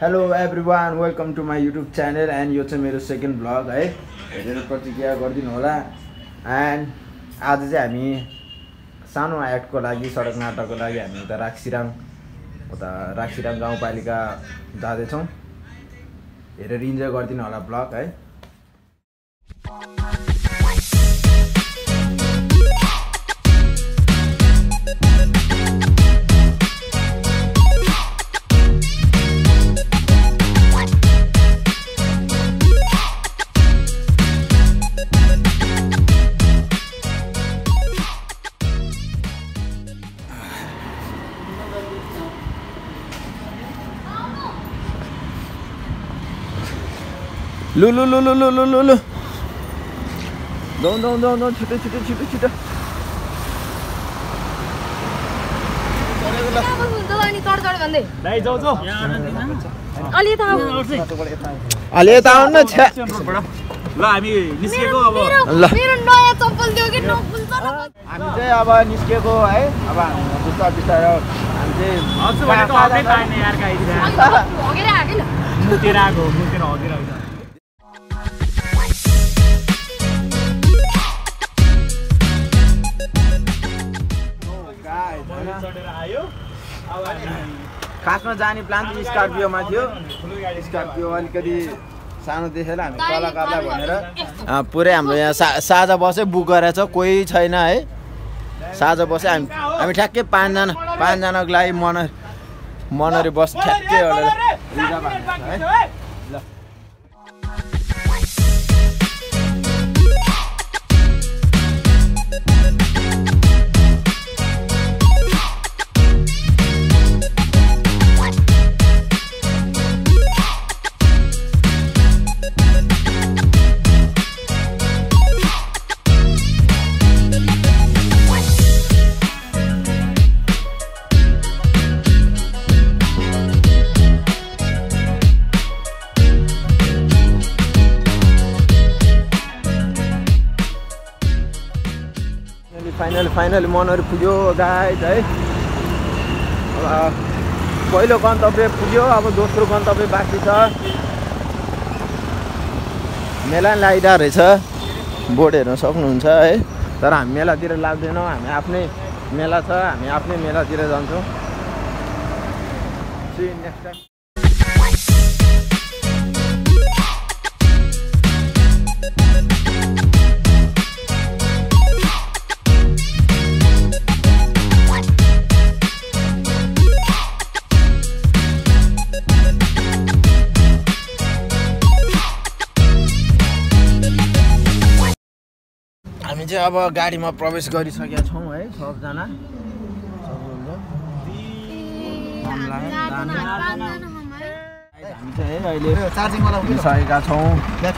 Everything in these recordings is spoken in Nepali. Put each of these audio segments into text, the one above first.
Hello everyone welcome to my YouTube channel and यो चाहिँ मेरो सेकेन्ड भ्लग है हेरेर प्रतिक्रिया गरिदिनु होला। एन्ड आज चाहिँ हामी सानो एक्टको लागि सडक नाटकको लागि हामी उता राक्सिराङ गाउँपालिका जाँदैछौँ। हेरेर इन्जोय गरिदिनु होला भ्लग है। लु लु लु लु लु लु लु लु जाउँ छिटो अलि यता आउनु न छ्या ल हामी निस्केको अब ल मेरो नयाँ चप्पल दियो कि नफुल छ हामी चाहिँ अब निस्केको है। अब हामी बिस्तारै हामी चाहिँ हजुर भनेको अझै पाएन यार गाइस हगेर आके ल मुतेर आको मुतेर हगेर आउँछ। खासमा जाने प्लान चाहिँ स्कर्पियोमा थियो। स्कर्पियो अलिकति सानो देखेर हामी कलाकारलाई भनेर पुरै हाम्रो यहाँ साझा बसै बुक गरेर छ, कोही छैन है। साझा बसै हामी ठ्याक्कै पाँचजनाको लागि मनरी बस ठ्याक्कै रिजर्भ है। ल फाइनली मनहरू पुग्यो गाइस है। अब पहिलो गन्तव्य पुग्यो, अब दोस्रो गन्तव्य बाँकी छ। मेला लागिरहेको रहेछ, बोर्ड हेर्न सक्नुहुन्छ है। तर हामी मेलातिर लाग्दैनौँ, हामी आफ्नै मेला छ, हामी आफ्नै मेलातिर जान्छौँ। See you next time. हामी चाहिँ अब गाडीमा प्रवेश गरिसकेका छौँ है। सबजना हामी चाहिँ अहिले पुगिसकेका छौँ है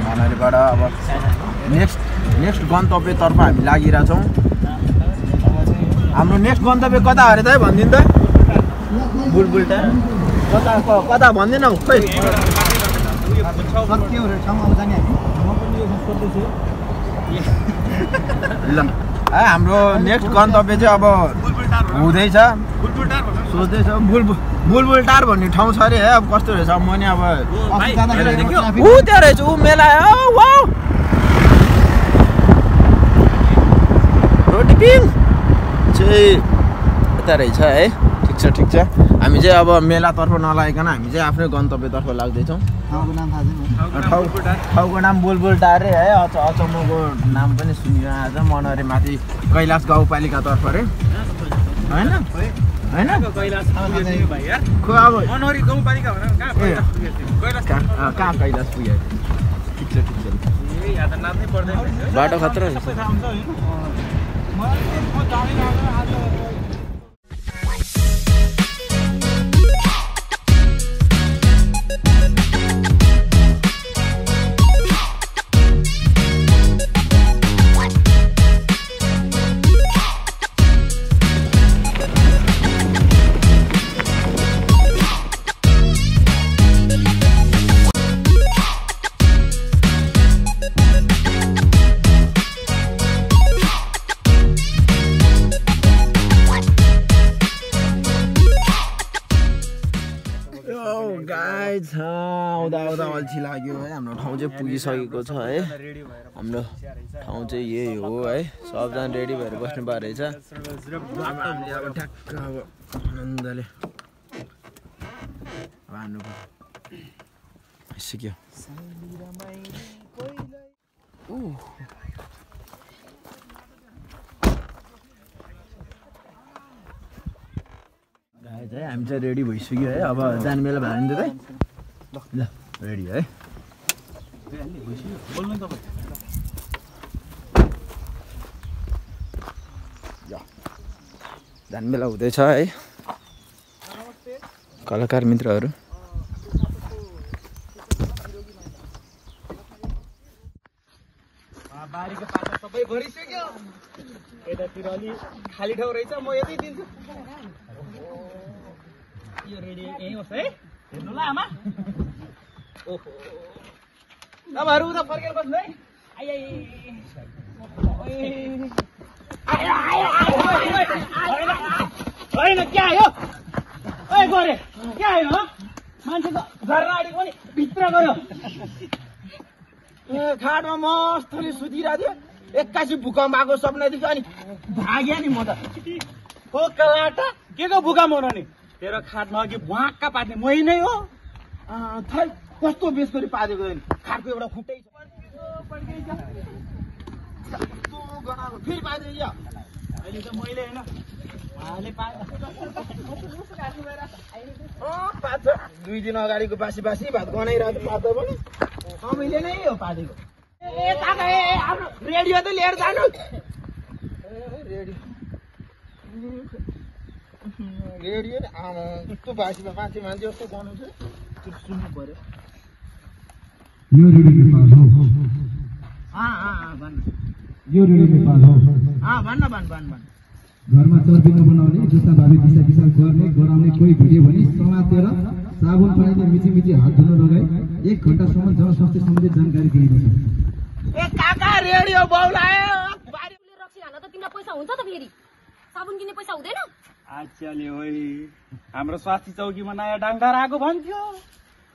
मनरीबाट। अब नेक्स्ट गन्तव्यतर्फ हामी लागिरहेछौँ। हाम्रो नेक्स्ट गन्तव्य कता अरे त भनिदिनु त। बुलबुलटा कता भनिदिनु खै। ल हाम्रो नेक्स्ट गन्तव्य चाहिँ अब हुँदैछ, सोच्दैछ बुलबुल टार भन्ने ठाउँ छ अरे है। अब कस्तो रहेछ म नि अब ऊ त्यो रहेछ ऊ मेला रोटी पिङ चाहिँ यता रहेछ है। ठिक छ हामी चाहिँ अब मेलातर्फ नलागिकन हामी चाहिँ आफ्नै गन्तव्यतर्फ लाग्दैछौँ। ठाउँको नाम बुलबुल टारे है। अचम्मको नाम पनि सुनियो आज मनरे माथि कैलाश गाउँपालिकातर्फ अरे होइन खो अब कहाँ कैलाश पुग्यो। ठिक छ बाटो खतरा गाइस आउँदा आउँदा अल्छी लाग्यो है हाम्रो ठाउँ चाहिँ पुगिसकेको छ है हाम्रो ठाउँ चाहिँ यही हो है सबजना रेडी भएर बस्नु पर्यो रहेछ अब ठ्याक्क अब आनन्दले हान्नु सिक्यो गाइस है हामी चाहिँ रेडी भइसक्यो है अब जाने बेला भयो नि त ल रेडी है जाने बेला हुँदैछ है कलाकार मित्रहरू बारीको पाता सबै भरिसक्यो यतातिर अलि खाली ठाउँ रहेछ म यतै दिन्छु यो रेडी यही होस् है हेर्नु ल आमा ओहो तपाईँहरू उता फर्केर बस्नु है होइन क्या आयो ओ गरे क्या आयो मान्छेको घर अगाडि पनि भित्र गयो खाटमा मस्तले सुतिरहेको थियो एक्कासी भूकम्प आएको सपना देख्यो अनि भाग्यो नि म त हो कलाटा के को भूकम्प हुन नि तेरो खाटमा अघि भुवाक्का पार्ने मै नै हो थै कस्तो बेसरी पारेको नि खाटको एउटा खुट्टै छ फेरि पार्दै अहिले त मैले होइन उहाँले पार्छ 2 दिन अगाडिको बासी बासी भात बनाइरहेको पार्दा पनि समयले नै हो पारेको ए काका ए हाम्रो रेडियो त लिएर जानु रेडियो नि आमा कस्तो बासीमा मान्छे जस्तो बनाउँछ त्यो सुन्नु पर्यो यो रेडियो नेपाल हो भन्न यो रेडियो नेपाल हो भन्न घरमा चर्बी नबनाउने जस्ता भावी दिशा पिसाब गर्ने गराउने कोही भेट्यो भने समातेर साबुन पानीले मिची मिची हात धुन लगाई 1 घण्टासम्म जनस्वास्थ्य सम्बन्धी जानकारी दिइन्छ ए काका रेडियो बौलायो बारीले रक्सी हाल्न त तिमीलाई पैसा हुन्छ त फेरि साबुन किन्ने पैसा हुँदैन आजले ओइ हाम्रो स्वास्थ्य चौकीमा नयाँ डाक्टर आएको भन्थ्यो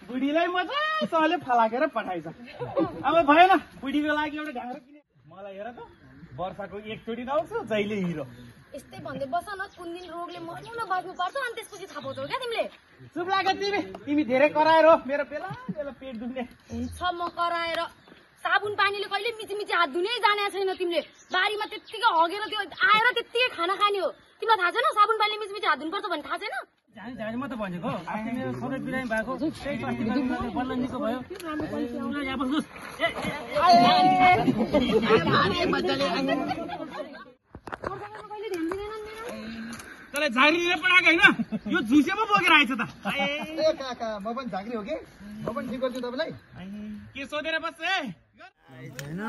बुढीलाई मजाले फलाकेर पठाइछ अब भएन बुढीको लागि एउटा ढाङ्ग्रो किने मलाई हेर त वर्षको एकचोटि आउँछ जहिले हिरो यस्तै भन्दै बस न कुन दिन रोगले मर्नु बाँच्नु पर्छ अनि त्यसपछि थाहा पाउँछौ क्या तिमीले चुप लाग्यो तिमी धेरै कराएर हो मेरो बेला पेट दुख्ने हुन्छ म कराएर साबुन पानीले कहिले मिची मिची हात धुनै जाने छैन तिमीले बारीमा त्यत्तिकै हगेर त्यो आएर त्यत्तिकै खाना खाने हो तिमीलाई थाहा छैन साबुन पानीले मिची मिची हात धुनुपर्छ भन्ने थाहा छैन जाने म त भनेको अस्ति मेरो सबै बिरामी भएको त्यही स्वास्थ्य बल्ल निको भयो यहाँ बस्नुहोस् तँलाई झाँक्री लिएर पठाएको होइन यो झुसेमा बोकेर आएछ त ए काका म पनि झाँक्री हो कि म पनि ठिक गर्छु तपाईँलाई के सोधेर बस्छ है हैन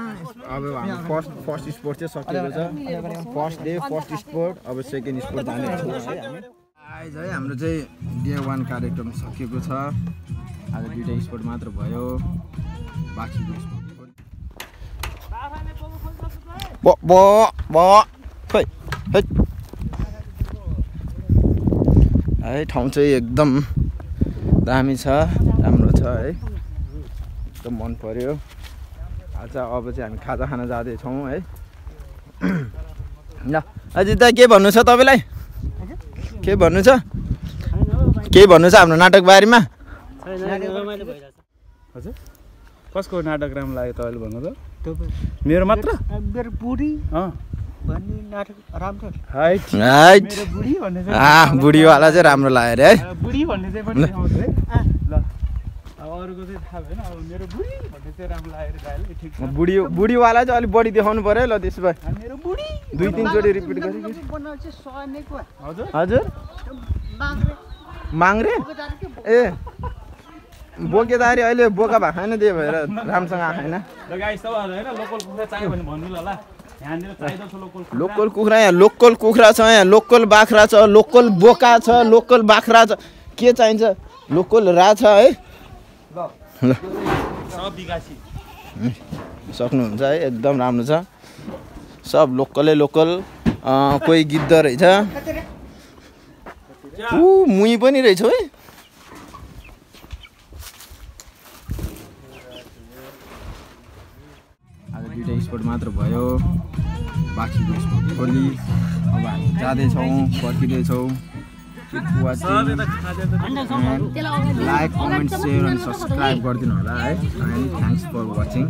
अब हाम्रो फर्स्ट स्पोर्ट चाहिँ सकिएको छ फर्स्ट डे फर्स्ट स्पोर्ट अब सेकेन्ड स्पोर्ट जाने छौँ है हामी आज है हाम्रो चाहिँ डे 1 कार्यक्रम सकिएको छ आज 2टा स्पोर्ट मात्र भयो बाँकीको स्पोर्ट खोइ है ठाउँ चाहिँ एकदम दामी छ राम्रो छ है एकदम मन पर्यो आज अब चाहिँ हामी खाजा खान जाँदैछौँ है ल अझै त के भन्नु छ तपाईँलाई के भन्नु छ हाम्रो नाटक बारेमा हजुर कसको नाटक राम्रो लाग्यो तपाईँले भन्नु त मेरो मात्र मेरो बुढी भन्ने नाटक राम्रो बुढीवाला चाहिँ राम्रो लाग्यो अरे है बुढी भन्ने चाहिँ पनि आउँछ है ल अब अरूको चाहिँ थाहा भएन अब मेरो बुढी भन्ने चाहिँ राम्रो लाग्यो दाइले ठिक छ बुढीवाला चाहिँ अलिक बढी देखाउनु पर्यो ल त्यसो भए मेरो बुढी 2-3 चोटि रिपिट गरी हजुर माग्रे ए बोकेदारी अहिले बोका भएको छैन त्यही भएर राम्रोसँग आएको छैन लोकल कुखुरा यहाँ लोकल कुखुरा छ यहाँ लोकल बाख्रा छ लोकल बोका छ लोकल बाख्रा छ के चाहिन्छ लोकल रा छ है ल सक्नुहुन्छ है एकदम राम्रो छ सब लोकलै लोकल कोही गिद्ध रहेछ मुही पनि रहेछ है एयरपोर्ट मात्र भयो, बाँकी एयरपोर्ट खोली। अब हामी जाँदैछौँ, फर्किँदैछौँ। लाइक, कमेन्ट, सेयर अनि सब्सक्राइब गरिदिनु होला है। And thanks for watching.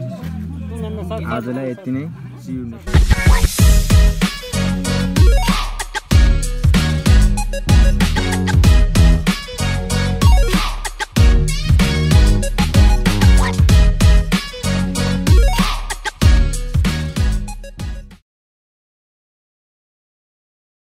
आजलाई यति नै। See you next.